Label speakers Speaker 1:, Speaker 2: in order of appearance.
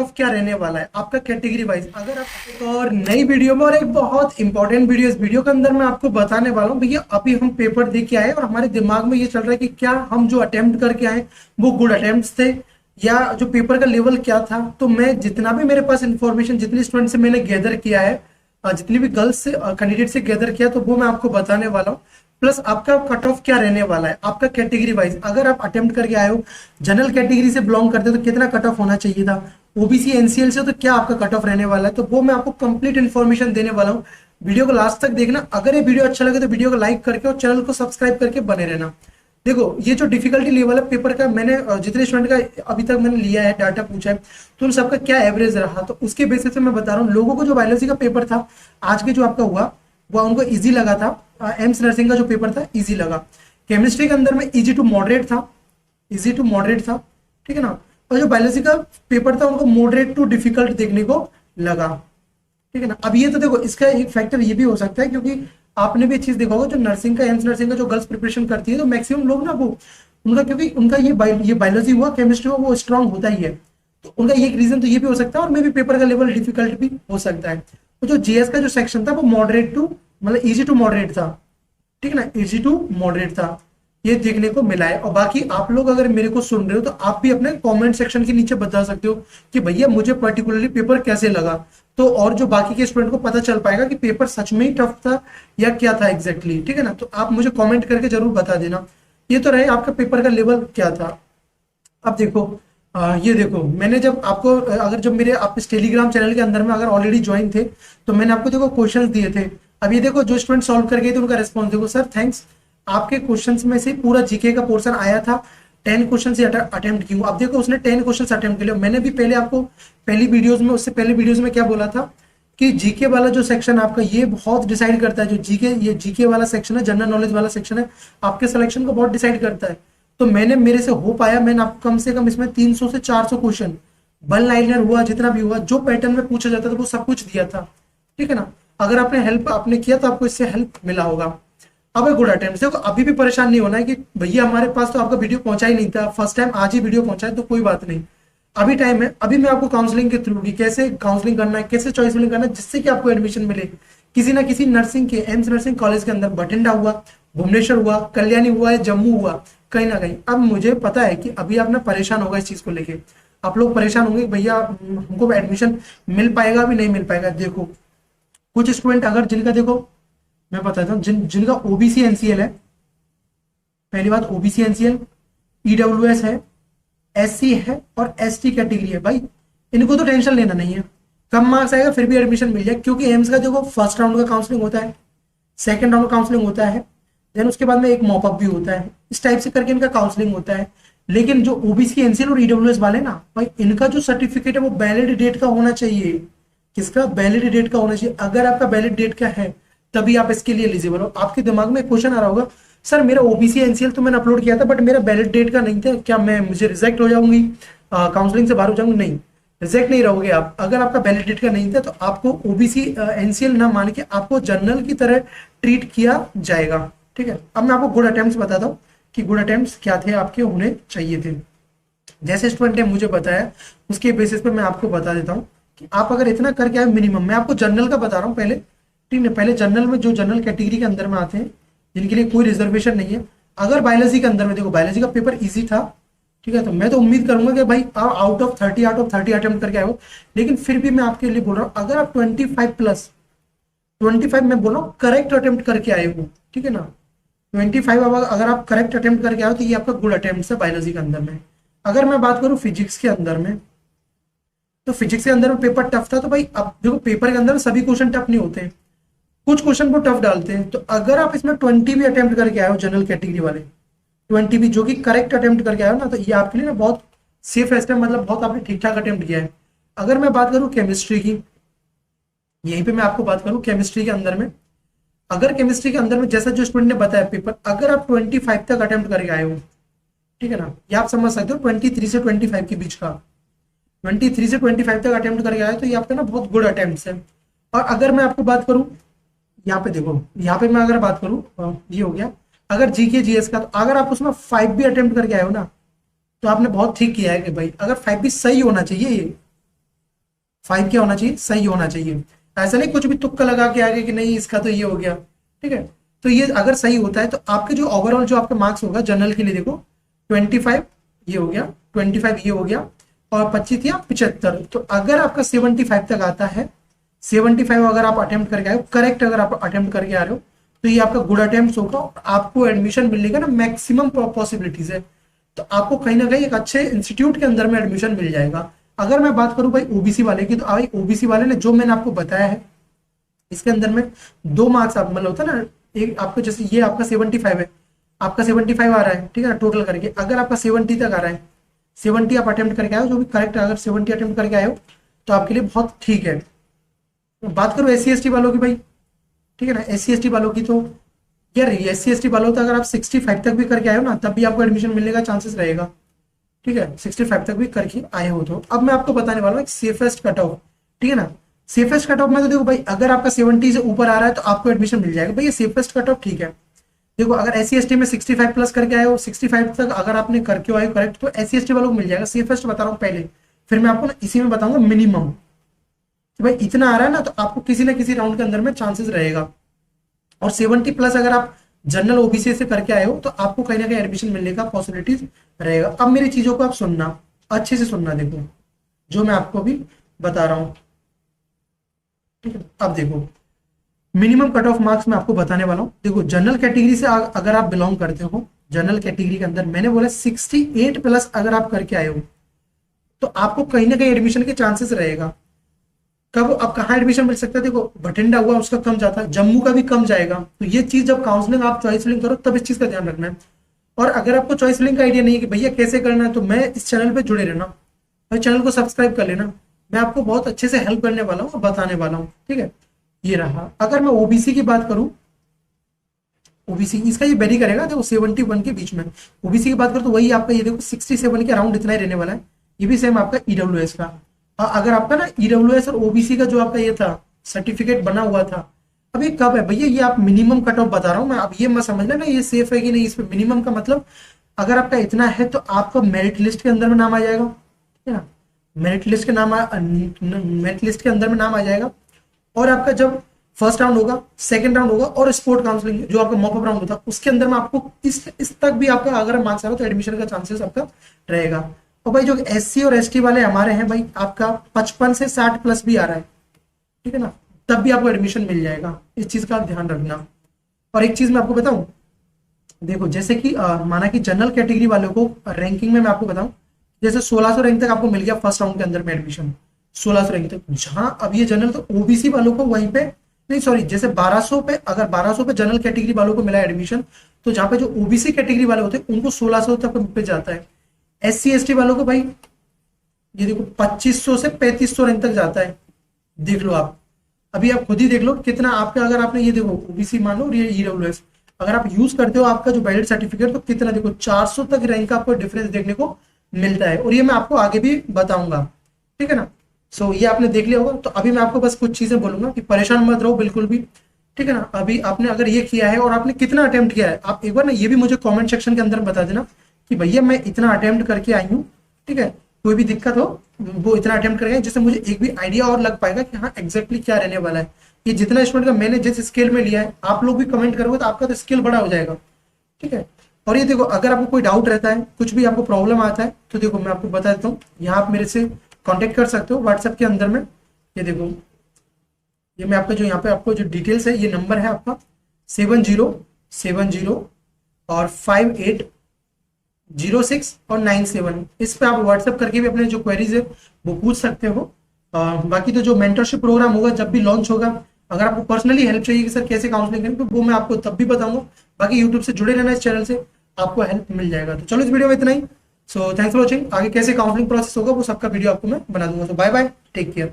Speaker 1: Of क्या रहने वाला है आपका कैटेगरी वाइज। अगर आप एक और नई वीडियो में और एक बहुत इंपॉर्टेंट वीडियो, इस वीडियो के अंदर मैं आपको बताने वाला हूँ भैया, अभी हम पेपर दे के आए और हमारे दिमाग में ये चल रहा है कि क्या हम जो अटेम्प्ट करके आए वो गुड अटेम्प्ट थे या जो पेपर का लेवल क्या था। तो मैं जितना भी मेरे पास इंफॉर्मेशन जितने स्टूडेंट से मैंने गैदर किया है, जितनी भी गर्ल्स से कैंडिडेट से गैदर किया, तो वो मैं आपको बताने वाला हूँ। प्लस आपका कट ऑफ क्या रहने वाला है आपका कैटेगरी वाइज। अगर आप अटेम्प्ट करके आए हो, जनरल कैटेगरी से बिलोंग करते हो तो कितना कट ऑफ होना चाहिए था, ओबीसी एनसीएल से तो क्या आपका कट ऑफ रहने वाला है, तो वो मैं आपको कंप्लीट इन्फॉर्मेशन देने वाला हूँ। वीडियो को लास्ट तक देखना। अगर ये वीडियो अच्छा लगे तो वीडियो को लाइक करके और चैनल को सब्सक्राइब करके बने रहना। देखो ये जो डिफिकल्टी लेवल है पेपर का, मैंने जितने स्टूडेंट का अभी तक मैंने लिया है, डाटा पूछा है, तो उन सबका क्या एवरेज रहा, तो उसके बेसिस पे मैं बता रहा हूँ। लोगों को जो बायोलॉजी का पेपर था आज के जो आपका हुआ वो उनको इजी लगा था। एम्स नर्सिंग का जो पेपर था इजी लगा। केमिस्ट्री के अंदर में इजी टू मॉडरेट था, इजी टू मॉडरेट था, ठीक है ना। और जो बायोलॉजी का पेपर था उनको मॉडरेट टू डिफिकल्ट देखने को लगा, ठीक है ना। अब ये तो देखो इसका एक फैक्टर ये भी हो सकता है, क्योंकि आपने भी एक चीज देखा होगा, जो नर्सिंग का एम्स नर्सिंग का जो गर्ल्स प्रिपरेशन करती है तो मैक्सिमम लोग ना वो उनका, क्योंकि उनका ये बायोलॉजी हुआ केमिस्ट्री हुआ वो स्ट्रांग होता ही है, तो उनका ये एक रीजन तो ये भी हो सकता है। और मे भी पेपर का लेवल डिफिकल्ट भी हो सकता है। तो जो जीएस का जो सेक्शन था वो मॉडरेट टू मतलब इजी टू मॉडरेट था, ठीक है ना, इजी टू मॉडरेट था, ये देखने को मिला है। और बाकी आप लोग अगर मेरे को सुन रहे हो तो आप भी अपने कमेंट सेक्शन के नीचे बता सकते हो कि भैया मुझे पर्टिकुलरली पेपर कैसे लगा, तो और जो बाकी के स्टूडेंट को पता चल पाएगा कि पेपर सच में ही टफ था या क्या था एग्जैक्टली, ठीक है ना। तो आप मुझे कमेंट करके जरूर बता देना। ये तो रहे आपका पेपर का लेवल क्या था। अब देखो ये देखो, मैंने जब आपको अगर जब मेरे आप इस टेलीग्राम चैनल के अंदर में अगर ऑलरेडी ज्वाइन थे तो मैंने आपको देखो क्वेश्चंस दिए थे। अब ये देखो जो स्टूडेंट सॉल्व कर गए थे उनका रिस्पॉन्स देखो, सर थैंक्स, आपके क्वेश्चंस में से पूरा जीके का पोर्शन आया था, 10 क्वेश्चन से अटेम्प्ट किया। अब देखो उसने 10 क्वेश्चन अटेम्प्ट किए। मैंने भी पहले आपको पहली वीडियोज में, उससे पहले वीडियोज में क्या बोला था कि जीके वाला जो सेक्शन आपका ये बहुत डिसाइड करता है। जो जीके, ये जीके वाला सेक्शन है, जनरल नॉलेज वाला सेक्शन है, आपके सिलेक्शन को बहुत डिसाइड करता है। तो मैंने, मेरे से हो पाया, मैंने आपको कम से कम इसमें 300 से 400 क्वेश्चन, वन लाइनर हुआ, जितना भी हुआ, जो पैटर्न में पूछा जाता था वो सब कुछ दिया था, ठीक है ना। अगर आपने हेल्प आपने किया तो आपको इससे हेल्प मिला होगा। अब गुड अटेम्प्ट, देखो अभी भी परेशान नहीं होना है कि भैया हमारे पास तो आपका वीडियो पहुंचा ही नहीं था, फर्स्ट टाइम आज ही वीडियो पहुंचा है, तो कोई बात नहीं, अभी टाइम है। अभी मैं आपको काउंसलिंग के थ्रू कैसे काउंसलिंग करना है, कैसे चॉइस फिलिंग करना है, जिससे कि आपको एडमिशन मिले किसी ना किसी नर्सिंग के, एम्स नर्सिंग कॉलेज के अंदर। बठिंडा हुआ, भुवनेश्वर हुआ, कल्याणी हुआ है, जम्मू हुआ, कहीं ना कहीं। अब मुझे पता है कि अभी आप ना परेशान होगा इस चीज को लेके, आप लोग परेशान होंगे भैया हमको एडमिशन मिल पाएगा भी नहीं मिल पाएगा। देखो कुछ स्टूडेंट अगर जिनका, देखो मैं बताता हूँ, जिनका ओबीसी एनसीएल है, पहली बात ओबीसी एनसीएल, ईडब्ल्यूएस है, एससी है और एसटी कैटेगरी है, भाई इनको तो टेंशन लेना नहीं है, कम मार्क्स आएगा फिर भी एडमिशन मिल जाए। क्योंकि एम्स का देखो फर्स्ट राउंड का काउंसलिंग होता है, सेकंड राउंड का काउंसलिंग होता है, देन उसके बाद में एक मॉपअप भी होता है, इस टाइप से करके इनका काउंसलिंग होता है। लेकिन जो ओबीसी एनसीएल और ईडब्ल्यूएस वाले ना भाई, इनका जो सर्टिफिकेट है वो वैलिड डेट का होना चाहिए। किसका? वैलिड डेट का होना चाहिए। अगर आपका वैलिड डेट का है तभी आप इसके लिए एलिजिबल हो। आपके दिमाग में क्वेश्चन आ रहा होगा, सर मेरा ओबीसी एनसीएल तो मैंने अपलोड किया था बट मेरा वैलिड डेट का नहीं था, क्या मैं मुझे रिजेक्ट हो जाऊंगी, काउंसलिंग से बाहर हो जाऊंगी? नहीं, रिजेक्ट नहीं रहोगे आप। अगर आपका वैलिड डेट का नहीं था तो आपको ओबीसी एनसीएल ना मान के आपको जनरल की तरह ट्रीट किया जाएगा, ठीक है। अब मैं आपको गुड अटेम्प्ट्स बताता हूँ कि गुड अटेम्प्ट्स क्या थे, आपके होने चाहिए थे। जैसे स्टूडेंट ने मुझे बताया उसके बेसिस पे मैं आपको बता देता हूँ कि आप अगर इतना करके आए मिनिमम, मैं आपको जनरल का बता रहा हूँ पहले, ठीक है। पहले जनरल में जो जनरल कैटेगरी के अंदर में आते हैं जिनके लिए कोई रिजर्वेशन नहीं है, अगर बायोलॉजी के अंदर में, देखो बायोलॉजी का पेपर इजी था, ठीक है, तो मैं तो उम्मीद करूंगा कि भाई आप आउट ऑफ 30 अटेम्प्ट करके आए हो। लेकिन फिर भी मैं आपके लिए बोल रहा हूँ, अगर आप 25 प्लस 25 मैं बोल रहा हूँ करेक्ट अटेम्प्ट करके आए हो, ठीक है ना, 25 अगर आप करेक्ट अटेम्प्ट करके आए हो तो ये आपका गुड अटेम्प्ट है बायोलॉजी के अंदर में। अगर मैं बात करूँ फिजिक्स के अंदर में, तो फिजिक्स के अंदर में पेपर टफ था, तो भाई अब देखो पेपर के अंदर सभी क्वेश्चन टफ नहीं होते हैं, कुछ क्वेश्चन को टफ डालते हैं। तो अगर आप इसमें 20 भी अटेम्प्ट करके आए हो, जनरल कैटेगरी वाले 20 भी जो कि करेक्ट अटेम्प्ट करके आए हो ना, तो ये आपके लिए ना बहुत सेफ है, मतलब बहुत आपने ठीक ठाक अटेम्प्ट किया है। अगर मैं बात करूं केमिस्ट्री की, यहीं पे मैं आपको बात करूं केमिस्ट्री के अंदर में, अगर केमिस्ट्री के अंदर में जैसा जो स्टूडेंट ने बताया पेपर, अगर आप 25 तक अटेम्प्ट करके आए हो, ठीक है ना, ये आप समझ सकते हो 23 से 25 के बीच का, 23 से 25 तक अटेम्प्ट करके आए तो ये आपका ना बहुत गुड अटेम्प्ट है। और अगर मैं आपको बात करूं, यहाँ पे देखो, यहाँ पे मैं अगर बात करूं, ये हो गया अगर जीके जीएस का, तो अगर आप उसमें 5 भी अटेम्प्ट करके आए हो ना तो आपने बहुत ठीक किया है कि भाई अगर 5 भी सही होना चाहिए, ये 5 क्या होना चाहिए, सही होना चाहिए। ऐसा नहीं कुछ भी तुक्का लगा के आगे कि नहीं इसका तो ये हो गया, ठीक है। तो ये अगर सही होता है तो आपके जो ओवरऑल जो आपका मार्क्स होगा जनरल के लिए, देखो 25 ये हो गया, 25 ये हो गया, और 25 या 75। तो अगर आपका 75 तक आता है, 75 अगर आप अटेम्प्ट करके आए हो करेक्ट, अगर आप अटेम्प्ट करके आ रहे हो तो ये आपका गुड अटेम्प्ट होगा, आपको एडमिशन मिलने का ना मैक्सिमम पॉसिबिलिटीज है। तो आपको कहीं ना कहीं एक अच्छे इंस्टीट्यूट के अंदर में एडमिशन मिल जाएगा। अगर मैं बात करूं भाई ओबीसी वाले की, तो भाई ओबीसी वाले ने जो मैंने आपको बताया है इसके अंदर में 2 मार्क्स आप मतलब होता है ना, एक आपको जैसे ये आपका 75 है, आपका 75 आ रहा है, ठीक है ना, टोटल करके अगर आपका 70 तक आ रहा है, 70 आप अटेम्प्ट करके आए हो जो भी करेक्ट, अगर 70 अटेम्प्ट करके आए हो तो आपके लिए बहुत ठीक है। बात करो SC ST वालों की भाई, ठीक है ना, SC ST वालों की तो यार SC ST वालों तो अगर आप 65 तक भी करके आए हो ना तब भी आपको एडमिशन मिलने का चांसेस रहेगा, ठीक है, 65 तक भी करके आए हो तो। अब मैं आपको बताने वाला हूँ एक सेफेस्ट कट ऑफ, ठीक है ना। सेफेस्ट कट ऑफ में तो देखो भाई अगर आपका 70 से ऊपर आ रहा है तो आपको एडमिशन मिल जाएगा भाई, ये सेफेस्ट कट ऑफ ठीक है। देखो अगर SC ST में 65 प्लस करके आए हो, 65 तक अगर आपने करके आए हो करेक्ट, तो SC ST वालों को मिल जाएगा। सेफेस्ट बता रहा हूँ पहले, फिर मैं आपको ना इसी में बताऊंगा मिनिमम कि भाई इतना आ रहा है ना तो आपको किसी ना किसी राउंड के अंदर में चांसेस रहेगा। और 70 प्लस अगर आप जनरल ओबीसी से करके आए हो तो आपको कहीं ना कहीं एडमिशन मिलने का पॉसिबिलिटीज रहेगा। अब मेरी चीजों को आप सुनना, अच्छे से सुनना, देखो जो मैं आपको अभी बता रहा हूं, ठीक है। अब देखो मिनिमम कट ऑफ मार्क्स मैं आपको बताने वाला हूं। देखो जनरल कैटेगरी से अगर आप बिलोंग करते हो, जनरल कैटेगरी के अंदर मैंने बोला 68 प्लस अगर आप करके आए हो तो आपको कहीं ना कहीं एडमिशन के चांसेस रहेगा। कब अब कहाँ एडमिशन मिल सकता है, देखो बठिंडा हुआ उसका कम जाता है, जम्मू का भी कम जाएगा। तो ये चीज जब काउंसलिंग आप चॉइस लिंक करो तब इस चीज का ध्यान रखना है। और अगर आपको चॉइस लिंक का आइडिया नहीं है कि भैया कैसे करना है, तो मैं इस चैनल पे जुड़े रहना और चैनल को सब्सक्राइब कर लेना, मैं आपको बहुत अच्छे से हेल्प करने वाला हूँ और बताने वाला हूँ, ठीक है। ये रहा। अगर मैं ओबीसी की बात करूँ, ओबीसी इसका ये वेरी करेगा, देखो 71 के बीच में। ओबीसी की बात करूँ तो वही आपका ये देखो 67 के अराउंड इतना ही रहने वाला है। ये भी सेम आपका ईडब्ल्यूएस का। अगर आपका ना ईडब्ल्यूएस और ओबीसी का जो आपका ये था सर्टिफिकेट बना हुआ था, अब ये कब है भैया, ये आप मिनिमम कट ऑफ बता रहा हूँ मैं। अब ये मत समझना ना ये सेफ है कि नहीं, इसमें मिनिमम का मतलब अगर आपका इतना है तो आपका मेरिट लिस्ट के अंदर में नाम आ जाएगा, ठीक है ना, मेरिट लिस्ट के मेरिट लिस्ट के अंदर में नाम आ जाएगा। और आपका जब फर्स्ट राउंड होगा, सेकंड राउंड होगा और स्पोर्ट काउंसलिंग जो आपका मॉपअप राउंड होता है उसके अंदर में आपको इस तक भी आपका अगर मार्क्स आ रहा तो एडमिशन का चांसेस आपका रहेगा। और भाई जो SC और ST वाले हमारे हैं भाई, आपका 55 से 60 प्लस भी आ रहा है, ठीक है ना, तब भी आपको एडमिशन मिल जाएगा। इस चीज का ध्यान रखना। और एक चीज मैं आपको बताऊं, देखो जैसे कि माना कि जनरल कैटेगरी वालों को रैंकिंग में मैं आपको बताऊं, जैसे 1600 रैंक तक आपको मिल गया फर्स्ट राउंड के अंदर में एडमिशन, 1600 रैंक तक। जहां अब ये जनरल तो ओबीसी वालों को वहीं पे नहीं, सॉरी, जैसे 1200 पे, अगर 1200 पे जनरल कैटेगरी वालों को मिला एडमिशन, तो जहां पे जो ओबीसी कैटेगरी वाले होते हैं उनको 1600 तक पे जाता है। SC ST वालों को भाई ये देखो 2500 से 3500 रैंक तक जाता है। देख लो आप, अभी आप खुद ही देख लो कितना आपका, अगर आपने ये देखो ओबीसी मान लो और ये ईडब्ल्यूएस अगर आप यूज करते हो आपका जो वैलिड सर्टिफिकेट, तो कितना देखो 400 तक रैंक का आपको डिफरेंस देखने को मिलता है। और ये मैं आपको आगे भी बताऊंगा, ठीक है ना। सो ये आपने देख लिया होगा। तो अभी मैं आपको बस कुछ चीजें बोलूंगा कि परेशान मत रहो बिल्कुल भी, ठीक है ना। अभी आपने अगर ये किया है और आपने कितना अटेम्प्ट किया है, आप एक बार ना ये भी मुझे कमेंट सेक्शन के अंदर बता देना कि भैया मैं इतना अटेम्प्ट करके आई हूँ, ठीक है। कोई भी दिक्कत हो वो इतना अटेम्प्ट करेंगे, जिससे मुझे एक भी आइडिया और लग पाएगा कि हाँ एग्जैक्टली क्या रहने वाला है। ये जितना स्टूडेंट का मैंने जिस स्केल में लिया है, आप लोग भी कमेंट करोगे तो आपका तो स्केल बड़ा हो जाएगा, ठीक है। और ये देखो अगर आपको कोई डाउट रहता है, कुछ भी आपको प्रॉब्लम आता है, तो देखो मैं आपको बता देता हूँ, यहाँ आप मेरे से कांटेक्ट कर सकते हो व्हाट्सएप के अंदर में। ये देखो ये मैं आपका जो यहाँ पे आपको जो डिटेल्स है, ये नंबर है आपका 7070 और 5806 और 97। इस पे आप व्हाट्सएप करके भी अपने जो क्वेरीज है वो पूछ सकते हो। बाकी तो जो मेंटरशिप प्रोग्राम होगा जब भी लॉन्च होगा, अगर आपको पर्सनली हेल्प चाहिए कि सर कैसे काउंसलिंग करें, तो वो मैं आपको तब भी बताऊंगा। बाकी यूट्यूब से जुड़े रहना इस चैनल से, आपको हेल्प मिल जाएगा। तो चलो इस वीडियो में इतना ही। So thanks for watching. आगे कैसे काउंसलिंग प्रोसेस होगा वो सबका वीडियो आपको मैं बना दूंगा। तो बाय बाय, टेक केयर।